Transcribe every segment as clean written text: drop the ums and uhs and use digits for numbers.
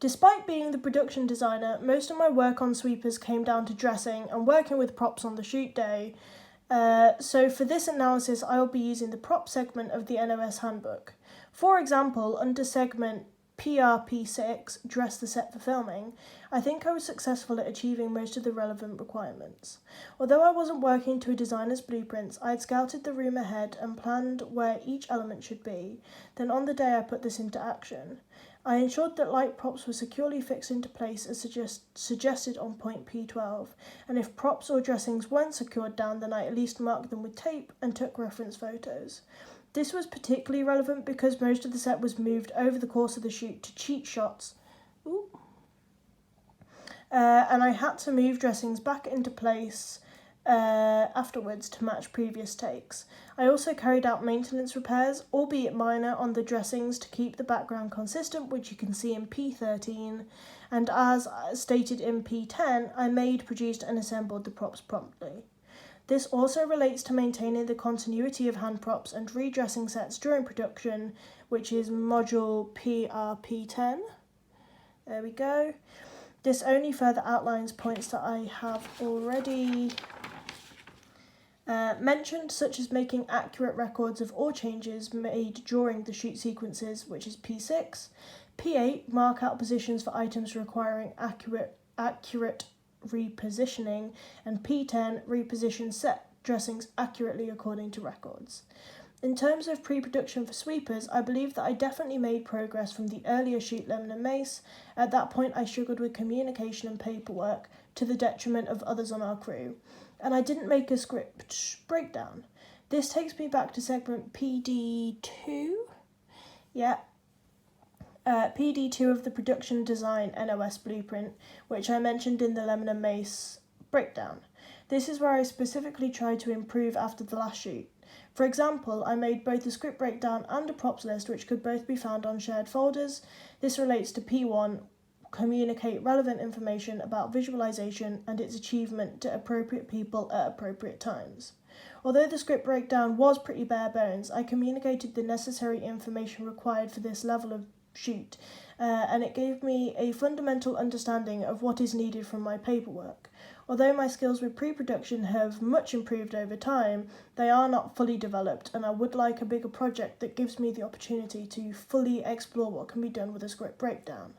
Despite being the production designer, most of my work on sweepers came down to dressing and working with props on the shoot day. So for this analysis, I will be using the prop segment of the NOS handbook. For example, under segment PRP6, Dress the Set for Filming, I think I was successful at achieving most of the relevant requirements. Although I wasn't working to a designer's blueprints, I had scouted the room ahead and planned where each element should be. Then on the day I put this into action. I ensured that light props were securely fixed into place as suggested on point P12, and if props or dressings weren't secured down, then I at least marked them with tape and took reference photos. This was particularly relevant because most of the set was moved over the course of the shoot to cheat shots. And I had to move dressings back into place afterwards to match previous takes. I also carried out maintenance repairs, albeit minor, on the dressings to keep the background consistent, which you can see in P13, and as stated in P10, I made, produced and assembled the props promptly. This also relates to maintaining the continuity of hand props and redressing sets during production, which is module PRP10. There we go. This only further outlines points that I have already mentioned, such as making accurate records of all changes made during the shoot sequences, which is P6. P8, mark out positions for items requiring accurate repositioning, and P10, reposition set dressings accurately according to records. In terms of pre-production for sweepers, I believe that I definitely made progress from the earlier shoot Lemon and Mace. At that point I struggled with communication and paperwork to the detriment of others on our crew, and I didn't make a script breakdown. This takes me back to segment PD2. PD2 of the production design NOS blueprint, which I mentioned in the Lemon and Mace breakdown. This is where I specifically tried to improve after the last shoot. For example, I made both a script breakdown and a props list, which could both be found on shared folders. This relates to P1, communicate relevant information about visualization and its achievement to appropriate people at appropriate times. Although the script breakdown was pretty bare bones, I communicated the necessary information required for this level of shoot, and it gave me a fundamental understanding of what is needed from my paperwork. Although my skills with pre-production have much improved over time, they are not fully developed, and I would like a bigger project that gives me the opportunity to fully explore what can be done with a script breakdown.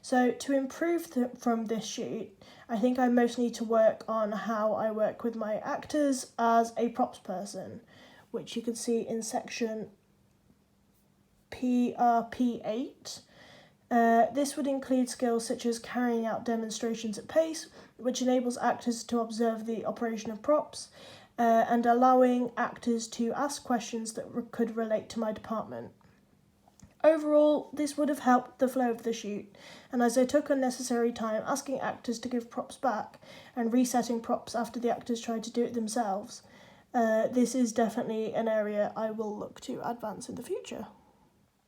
So to improve from this shoot, I think I most need to work on how I work with my actors as a props person, which you can see in section PRP8. This would include skills such as carrying out demonstrations at pace, which enables actors to observe the operation of props, and allowing actors to ask questions that could relate to my department. Overall, this would have helped the flow of the shoot, and as I took unnecessary time asking actors to give props back and resetting props after the actors tried to do it themselves, this is definitely an area I will look to advance in the future.